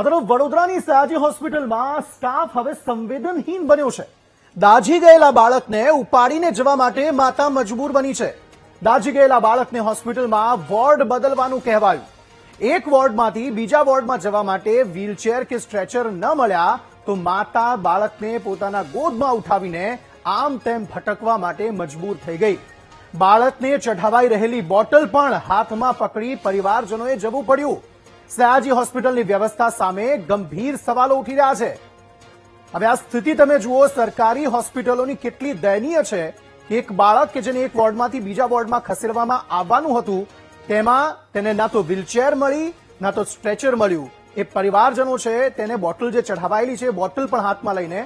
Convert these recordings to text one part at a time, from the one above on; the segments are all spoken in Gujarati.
આ તરફ વડોદરાની સયાજી હોસ્પિટલમાં સ્ટાફ હવે સંવેદનહીન બન્યો છે। દાઝી ગયેલા બાળકને ઉપાડીને જવા માટે માતા મજબૂર બની છે। દાઝી ગયેલા બાળકને હોસ્પિટલમાં વોર્ડ બદલવાનું કહેવાયું। એક વોર્ડમાંથી બીજા વોર્ડમાં જવા માટે વ્હીલચેર કે સ્ટ્રેચર ન મળ્યા તો માતા બાળકને પોતાના ગોદમાં ઉઠાવીને આમ તેમ ભટકવા માટે મજબૂર થઈ ગઈ। બાળકને ચઢાવાઈ રહેલી બોટલ પણ હાથમાં પકડી પરિવારજનોએ જવું પડ્યું। સયાજી હોસ્પિટલની વ્યવસ્થા સામે ગંભીર સવાલો ઉઠી રહ્યા છે। હવે આ સ્થિતિ તમે જુઓ, સરકારી હોસ્પિટલોની કેટલી દયનીય છે કે એક બાળક કે જેને એક વોર્ડમાંથી બીજા વોર્ડમાં ખસેડવામાં આવવાનું હતું તેમાં તેને ના તો વ્હીલચેર મળી ના તો સ્ટ્રેચર મળ્યું। એ પરિવારજનો છે તેને બોટલ જે ચઢાવાયેલી છે બોટલ પણ હાથમાં લઈને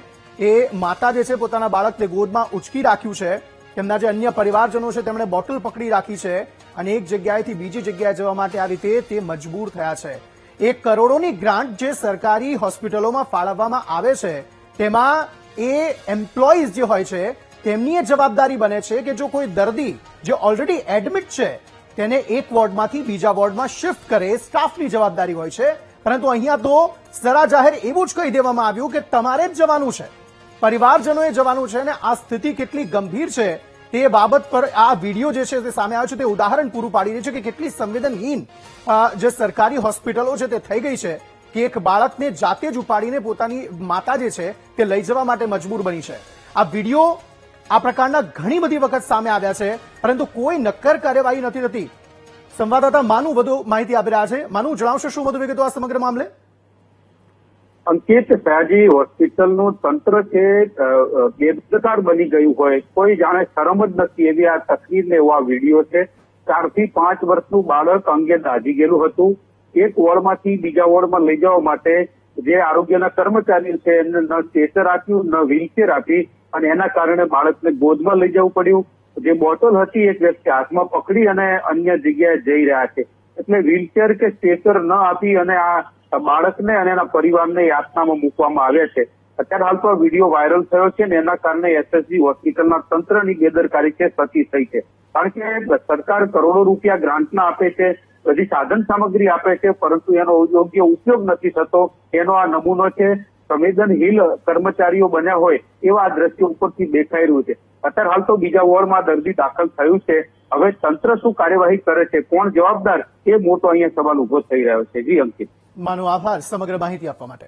એ માતા જે છે પોતાના બાળકને ગોદમાં ઉચકી રાખ્યું છે। તેમના જે અન્ય પરિવારજનો છે તેમણે બોટલ પકડી રાખી છે અને એક જગ્યાએથી બીજી જગ્યાએ જવા માટે આ રીતે તે મજબૂર થયા છે। 1 કરોડોની ગ્રાન્ટ જે સરકારી હોસ્પિટલોમાં ફાળવવામાં આવે છે તેમાં એ એમ્પ્લોઈઝ જે હોય છે તેમની એ જવાબદારી બને છે કે જો કોઈ દર્દી જે ઓલરેડી એડમિટ છે તેને એક વોર્ડમાંથી બીજા વોર્ડમાં શિફ્ટ કરે, સ્ટાફની જવાબદારી હોય છે। પરંતુ અહીંયા તો સરા જાહેર એવું જ કહી દેવામાં આવ્યું કે તમારે જ જવાનું છે, પરિવારજનોએ જવાનું છે। અને આ સ્થિતિ કેટલી ગંભીર છે તે બાબત પર આ વિડીયો જે છે તે સામે આવ્યો છે તે ઉદાહરણ પૂરું પાડી રહ્યું છે કે કેટલી સંવેદનહીન જે સરકારી હોસ્પિટલો છે તે થઈ ગઈ છે કે એક બાળકને જાતે જ ઉપાડીને પોતાની માતા જે છે તે લઈ જવા માટે મજબૂર બની છે। આ વિડીયો આ પ્રકારના ઘણી બધી વખત સામે આવ્યા છે પરંતુ કોઈ નક્કર કાર્યવાહી નથી થતી। સંવાદદાતા માનુ વધુ માહિતી આપી રહ્યા છે। માનુ, જણાવશો શું વધુ વિગતો આ સમગ્ર મામલે? અંકિત, સયાજી હોસ્પિટલનું તંત્ર છે બેદરકાર બની ગયું હોય, કોઈ જાણે શરમ જ નથી એવી આ તસવીર ને એવો આ વિડીયો છે। 4 થી 5 વર્ષનું બાળક અંગે દાઝી ગયેલું હતું। એક વોર્ડમાંથી બીજા વોર્ડમાં લઈ જવા માટે જે આરોગ્યના કર્મચારીઓ છે એમને ન સ્ટ્રેચર આપ્યું ન વ્હીલચેર આપી અને એના કારણે બાળકને ગોદમાં લઈ જવું પડ્યું। જે બોટલ હતી એક વ્યક્તિ હાથમાં પકડી અને અન્ય જગ્યાએ જઈ રહ્યા છે, એટલે વ્હીલચેર કે સ્ટ્રેચર ન આપી અને આ બાળકને અને એના પરિવારને યાતનામાં મૂકવામાં આવ્યા છે। અત્યારે હાલ તો વિડીયો વાયરલ થયો છે ને એના કારણે એસએસજી હોસ્પિટલના તંત્રની બેદરકારી છે સતી થઈ છે। કારણ કે સરકાર કરોડો રૂપિયા ગ્રાન્ટના આપે છે, બધી સાધન સામગ્રી આપે છે, પરંતુ એનો યોગ્ય ઉપયોગ નથી થતો। એનો આ નમૂનો છે। સંવેદનહીન કર્મચારીઓ બન્યા હોય એવા આ દ્રશ્યો ઉપરથી દેખાઈ રહ્યું છે। અત્યારે હાલ તો બીજા વોર્ડમાં દર્દી દાખલ થયું છે। હવે તંત્ર શું કાર્યવાહી કરે છે, કોણ જવાબદાર, એ મોટો અહીંયા સવાલ ઉભો થઈ રહ્યો છે। જી અંકિત। માનો આભાર સમગ્ર માહિતી આપવા માટે।